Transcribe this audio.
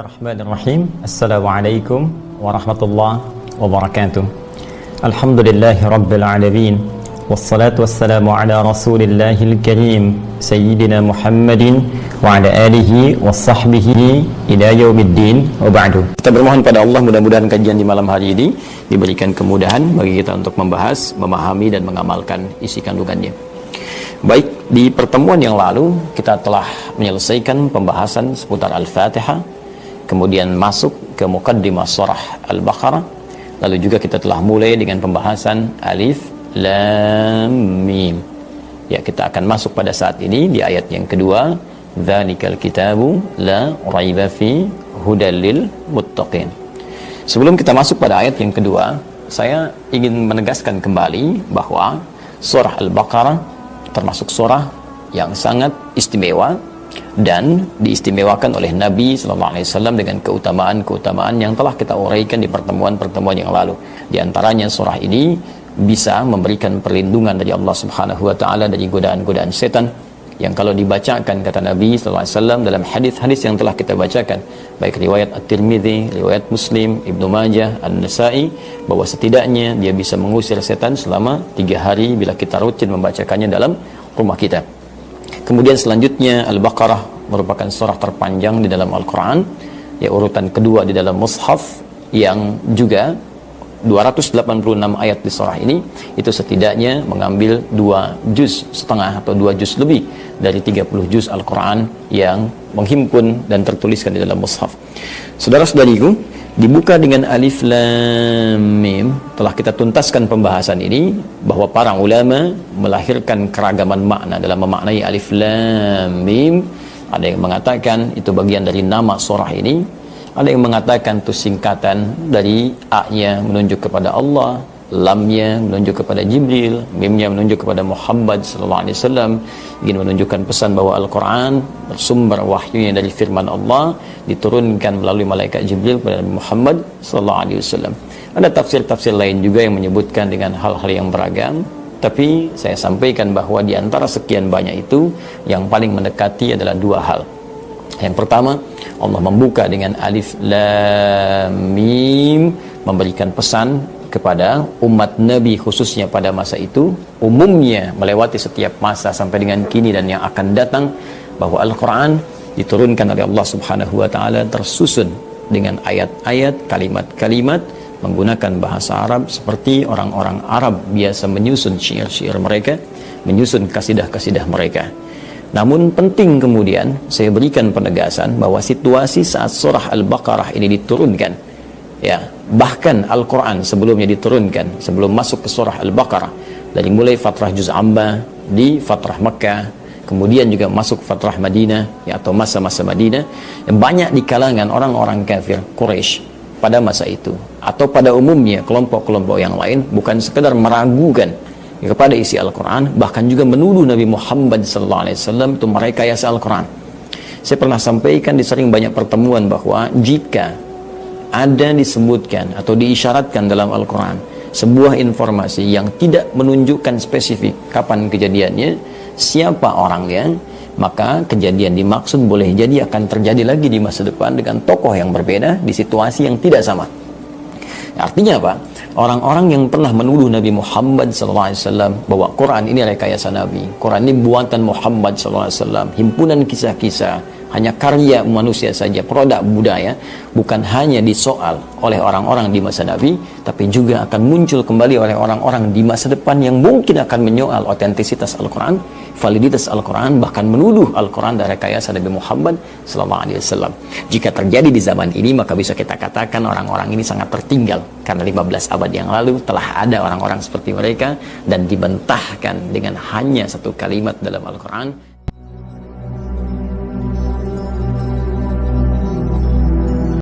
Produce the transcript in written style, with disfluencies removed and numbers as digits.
Bismillahirrahmanirrahim. Assalamualaikum warahmatullahi wabarakatuh. Alhamdulillahi rabbil alamin. Wassalatu wassalamu ala rasulillahil karim Sayyidina Muhammadin wa ala alihi wa sahbihi ila yaumiddin wa ba'du. Kita bermohon pada Allah mudah-mudahan kajian di malam hari ini diberikan kemudahan bagi kita untuk membahas, memahami dan mengamalkan isi kandungannya. Baik, di pertemuan yang lalu kita telah menyelesaikan pembahasan seputar Al-Fatihah, kemudian masuk ke muqaddimah surah Al-Baqarah, lalu juga kita telah mulai dengan pembahasan Alif Lam Mim. Ya, kita akan masuk pada saat ini di ayat yang kedua, Dzalikal kitabu la raiba fi hudal lil muttaqin. Sebelum kita masuk pada ayat yang kedua, saya ingin menegaskan kembali bahwa surah Al-Baqarah termasuk surah yang sangat istimewa dan diistimewakan oleh Nabi SAW dengan keutamaan-keutamaan yang telah kita uraikan di pertemuan-pertemuan yang lalu. Di antaranya surah ini bisa memberikan perlindungan dari Allah Subhanahu wa taala dari godaan-godaan setan yang kalau dibacakan, kata Nabi SAW dalam hadis-hadis yang telah kita bacakan, baik riwayat At-Tirmidzi, riwayat Muslim, Ibnu Majah, An-Nasa'i, bahwa setidaknya dia bisa mengusir setan selama 3 hari bila kita rutin membacakannya dalam rumah kita. Kemudian selanjutnya Al-Baqarah merupakan surah terpanjang di dalam Al-Quran, ya, urutan kedua di dalam Mushaf, yang juga 286 ayat di surah ini itu setidaknya mengambil 2 juz setengah atau 2 juz lebih dari 30 juz Al-Quran yang menghimpun dan tertuliskan di dalam mushaf. Saudara-saudariku, dibuka dengan Alif Lam Mim. Telah kita tuntaskan pembahasan ini bahwa para ulama melahirkan keragaman makna dalam memaknai Alif Lam Mim. Ada yang mengatakan itu bagian dari nama surah ini, ada yang mengatakan itu singkatan dari A-nya menunjuk kepada Allah, Lam-nya menunjuk kepada Jibril, Mim-nya menunjuk kepada Muhammad SAW, ingin menunjukkan pesan bahwa Al-Quran bersumber wahyunya dari firman Allah, diturunkan melalui malaikat Jibril kepada Muhammad SAW. Ada tafsir-tafsir lain juga yang menyebutkan dengan hal-hal yang beragam, tapi saya sampaikan bahwa di antara sekian banyak itu yang paling mendekati adalah 2 hal. Yang pertama, Allah membuka dengan Alif Lam Mim, memberikan pesan kepada umat Nabi khususnya pada masa itu, umumnya melewati setiap masa sampai dengan kini dan yang akan datang, bahwa Al-Quran diturunkan oleh Allah Subhanahu wa ta'ala tersusun dengan ayat-ayat, kalimat-kalimat menggunakan bahasa Arab seperti orang-orang Arab biasa menyusun syair-syair mereka, menyusun kasidah-kasidah mereka. Namun penting kemudian saya berikan penegasan bahwa situasi saat surah Al-Baqarah ini diturunkan, ya, bahkan Al-Quran sebelumnya diturunkan, sebelum masuk ke surah Al-Baqarah, dari mulai fatrah juz amma di fatrah Makkah, kemudian juga masuk fatrah Madinah, ya, atau masa-masa Madinah, banyak di kalangan orang-orang kafir Quraisy pada masa itu atau pada umumnya kelompok-kelompok yang lain bukan sekedar meragukan kepada isi Al-Quran, bahkan juga menuduh Nabi Muhammad SAW itu merekayasa Al-Quran. Saya pernah sampaikan di sering banyak pertemuan bahwa jika ada disebutkan atau diisyaratkan dalam Al-Quran sebuah informasi yang tidak menunjukkan spesifik kapan kejadiannya, siapa orangnya, maka kejadian dimaksud boleh jadi akan terjadi lagi di masa depan dengan tokoh yang berbeda di situasi yang tidak sama. Artinya apa? Orang-orang yang pernah menuduh Nabi Muhammad SAW bahwa Quran ini rekayasa Nabi, Quran ini buatan Muhammad SAW, himpunan kisah-kisah, hanya karya manusia saja, produk budaya, bukan hanya disoal oleh orang-orang di masa Nabi, tapi juga akan muncul kembali oleh orang-orang di masa depan yang mungkin akan menyoal otentisitas Al-Quran, validitas Al-Quran, bahkan menuduh Al-Quran dari rekayasa Nabi Muhammad SAW. Jika terjadi di zaman ini, maka bisa kita katakan orang-orang ini sangat tertinggal, karena 15 abad yang lalu telah ada orang-orang seperti mereka dan dibentahkan dengan hanya 1 kalimat dalam Al-Quran.